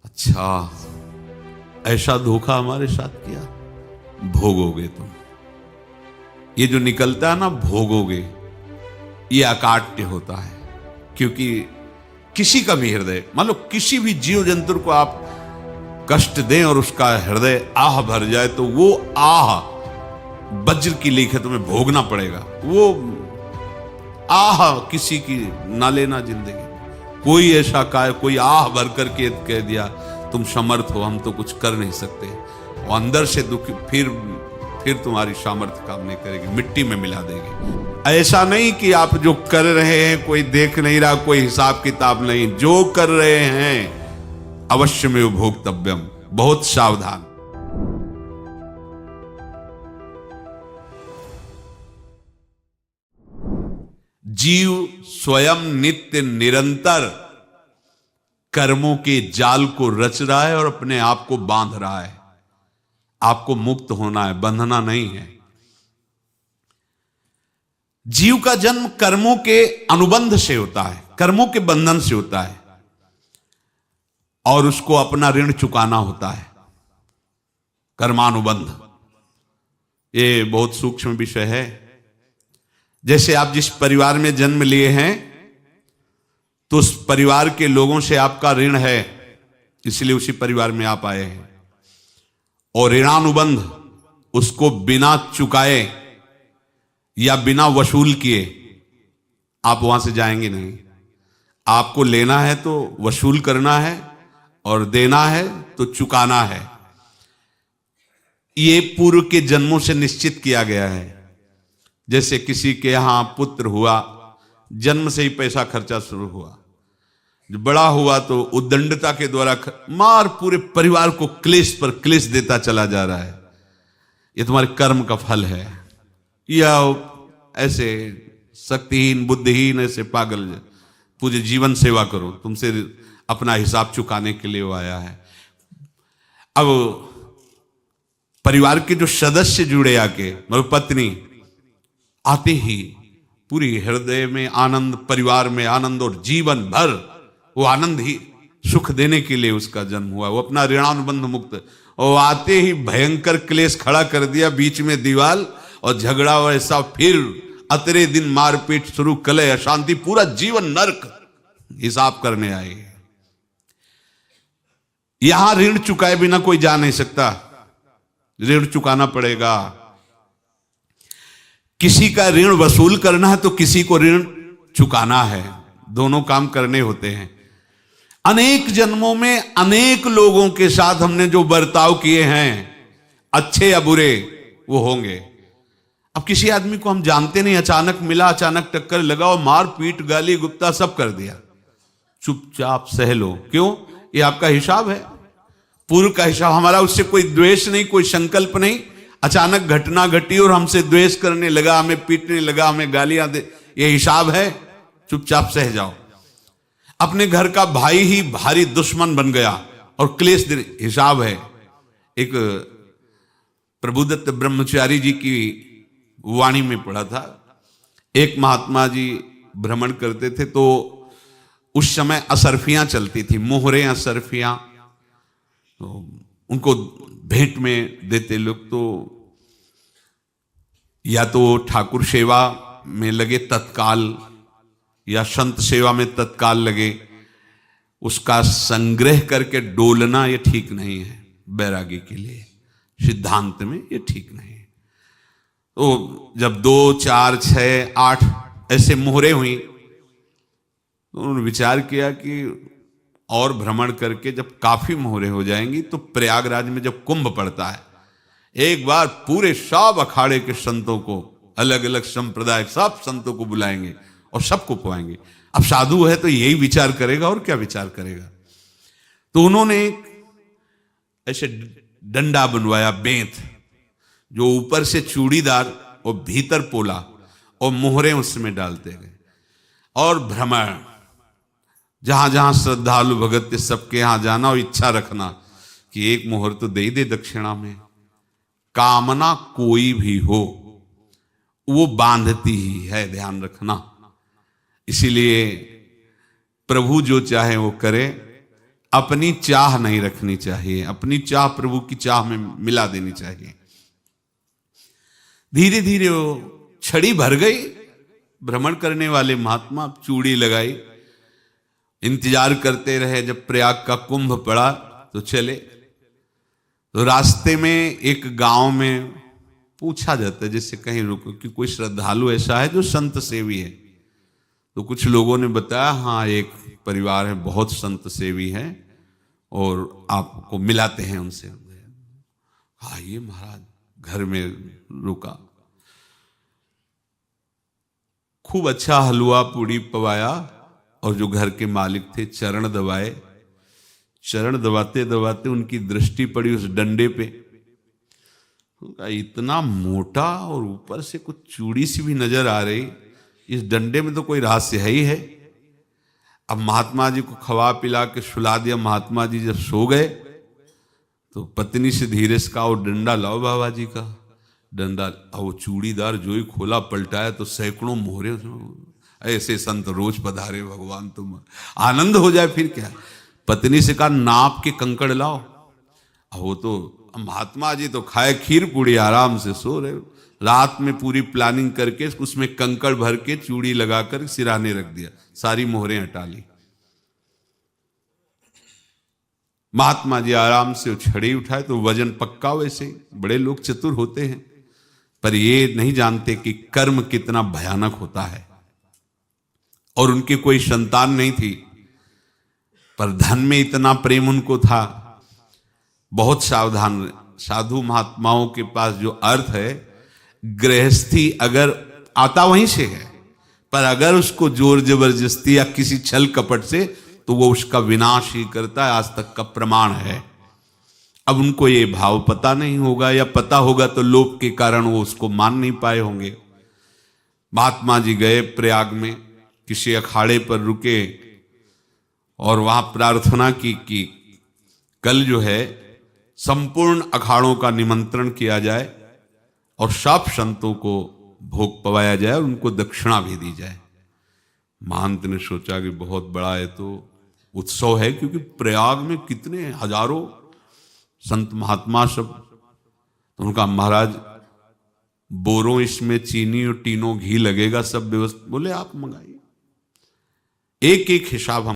अच्छा, ऐसा धोखा हमारे साथ किया, भोगोगे तुम। ये जो निकलता है ना, भोगोगे, ये अकाट्य होता है। क्योंकि किसी का भी हृदय, मान लो किसी भी जीव जंतु को आप कष्ट दें और उसका हृदय आह भर जाए, तो वो आह वज्र की लीक है, तुम्हें भोगना पड़ेगा। वो आह किसी की ना लेना जिंदगी। कोई ऐसा कोई आह भर करके कह दिया तुम समर्थ हो, हम तो कुछ कर नहीं सकते, और अंदर से दुखी, फिर तुम्हारी सामर्थ्य काम नहीं करेगी, मिट्टी में मिला देगी। ऐसा नहीं कि आप जो कर रहे हैं कोई देख नहीं रहा, कोई हिसाब किताब नहीं, जो कर रहे हैं अवश्य में भोक्तव्यम, बहुत सावधान। जीव स्वयं नित्य निरंतर कर्मों के जाल को रच रहा है और अपने आप को बांध रहा है। आपको मुक्त होना है, बंधना नहीं है। जीव का जन्म कर्मों के अनुबंध से होता है, कर्मों के बंधन से होता है, और उसको अपना ऋण चुकाना होता है। कर्मानुबंध ये बहुत सूक्ष्म विषय है। जैसे आप जिस परिवार में जन्म लिए हैं, तो उस परिवार के लोगों से आपका ऋण है, इसलिए उसी परिवार में आप आए हैं। और ऋणानुबंध, उसको बिना चुकाए या बिना वसूल किए आप वहां से जाएंगे नहीं। आपको लेना है तो वसूल करना है, और देना है तो चुकाना है। ये पूर्व के जन्मों से निश्चित किया गया है। जैसे किसी के यहां पुत्र हुआ, जन्म से ही पैसा खर्चा शुरू हुआ, जो बड़ा हुआ तो उद्दंडता के द्वारा मार पूरे परिवार को क्लेश पर क्लेश देता चला जा रहा है। ये तुम्हारे कर्म का फल है। या ऐसे शक्तिहीन बुद्धिहीन ऐसे पागल पूरे जीवन सेवा करो, तुमसे अपना हिसाब चुकाने के लिए वो आया है। अब परिवार के जो सदस्य जुड़े आके, मतलब पत्नी आते ही पूरी हृदय में आनंद, परिवार में आनंद, और जीवन भर वो आनंद ही सुख देने के लिए उसका जन्म हुआ। वो अपना ऋणानुबंध मुक्त, और आते ही भयंकर क्लेश खड़ा कर दिया, बीच में दीवार और झगड़ा वैसा, फिर अतरे दिन मारपीट शुरू, कलह अशांति, पूरा जीवन नरक हिसाब करने आए। यहां ऋण चुकाए बिना कोई जा नहीं सकता, ऋण चुकाना पड़ेगा। किसी का ऋण वसूल करना है तो किसी को ऋण चुकाना है, दोनों काम करने होते हैं। अनेक जन्मों में अनेक लोगों के साथ हमने जो बर्ताव किए हैं, अच्छे या बुरे, वो होंगे। अब किसी आदमी को हम जानते नहीं, अचानक मिला, अचानक टक्कर लगा और मार पीट गाली गुप्ता सब कर दिया, चुपचाप सह लो। क्यों? ये आपका हिसाब है, पूर्व का हिसाब। हमारा उससे कोई द्वेष नहीं, कोई संकल्प नहीं। अचानक घटना घटी और हमसे द्वेष करने लगा, हमें पीटने लगा, हमें गालियां दे, ये हिसाब है, चुपचाप सह जाओ। अपने घर का भाई ही भारी दुश्मन बन गया और क्लेश दे, हिसाब है। एक प्रभुदत्त ब्रह्मचारी जी की वाणी में पढ़ा था, एक महात्मा जी भ्रमण करते थे, तो उस समय असरफियां चलती थी, मोहरे असरफियां, तो उनको भेंट में देते लोग। तो या तो ठाकुर सेवा में लगे तत्काल, या संत सेवा में तत्काल लगे, उसका संग्रह करके डोलना ये ठीक नहीं है। बैरागी के लिए सिद्धांत में ये ठीक नहीं है। तो जब 2, 4, 6, 8 ऐसे मोहरे हुई, तो उन्होंने विचार किया कि और भ्रमण करके जब काफी मोहरे हो जाएंगी तो प्रयागराज में जब कुंभ पड़ता है, एक बार पूरे सब अखाड़े के संतों को, अलग अलग संप्रदाय सब संतों को बुलाएंगे और सबको पवाएंगे। अब साधु है तो यही विचार करेगा, और क्या विचार करेगा। तो उन्होंने ऐसे डंडा बनवाया, बेंत, जो ऊपर से चूड़ीदार और भीतर पोला, और मोहरे उसमें डालते गए। और भ्रमण, जहां जहां श्रद्धालु भगत थे सबके यहां जाना, और इच्छा रखना कि एक मोहर तो दे दे दक्षिणा में। कामना कोई भी हो वो बांधती ही है, ध्यान रखना। इसीलिए प्रभु जो चाहे वो करे, अपनी चाह नहीं रखनी चाहिए, अपनी चाह प्रभु की चाह में मिला देनी चाहिए। धीरे धीरे वो छड़ी भर गई। भ्रमण करने वाले महात्मा चूड़ी लगाई, इंतजार करते रहे। जब प्रयाग का कुंभ पड़ा तो चले। तो रास्ते में एक गांव में पूछा जाता है, जैसे कहीं रुको कि कोई श्रद्धालु ऐसा है जो संत सेवी है। तो कुछ लोगों ने बताया, हाँ एक परिवार है बहुत संत सेवी है और आपको मिलाते हैं उनसे। आइए महाराज, घर में रुका। खूब अच्छा हलवा पूड़ी पवाया और जो घर के मालिक थे चरण दबाए। चरण दबाते दबाते उनकी दृष्टि पड़ी उस डंडे पे। इतना मोटा और ऊपर से कुछ चूड़ी सी भी नजर आ रही, इस डंडे में तो कोई रहस्य है ही है। अब महात्मा जी को खवा पिला के सुला दिया। महात्मा जी जब सो गए तो पत्नी से धीरे से कहा, वो डंडा लाओ बाबा जी का। डंडा, वो चूड़ीदार जो ही खोला पलटाया तो सैकड़ों मोहरे। ऐसे संत रोज पधारे भगवान, तुम आनंद हो जाए फिर क्या। पत्नी से कहा, नाप के कंकड़ लाओ। वो तो महात्मा जी तो खाए खीर पूड़ी, आराम से सो रहे। रात में पूरी प्लानिंग करके उसमें कंकड़ भर के चूड़ी लगाकर सिराने रख दिया, सारी मोहरें हटा ली। महात्मा जी आराम से छड़ी उठाए तो वजन पक्का। वैसे बड़े लोग चतुर होते हैं, पर ये नहीं जानते कि कर्म कितना भयानक होता है। और उनकी कोई संतान नहीं थी, पर धन में इतना प्रेम उनको था। बहुत सावधान। साधु महात्माओं के पास जो अर्थ है, गृहस्थी अगर आता वहीं से है, पर अगर उसको जोर जबरदस्ती या किसी छल कपट से, तो वो उसका विनाश ही करता है। आज तक का प्रमाण है। अब उनको ये भाव पता नहीं होगा, या पता होगा तो लोभ के कारण वो उसको मान नहीं पाए होंगे। महात्मा जी गए प्रयाग में, किसी अखाड़े पर रुके और वहां प्रार्थना की कि कल जो है संपूर्ण अखाड़ों का निमंत्रण किया जाए और सब संतों को भोग पवाया जाए और उनको दक्षिणा भी दी जाए। महंत ने सोचा कि बहुत बड़ा है तो उत्सव है, क्योंकि प्रयाग में कितने हजारों संत महात्मा सब। तो उनका महाराज बोरों इसमें चीनी और टीनों घी लगेगा, सब व्यवस्था। बोले आप मंगाइए, एक एक हिसाब हम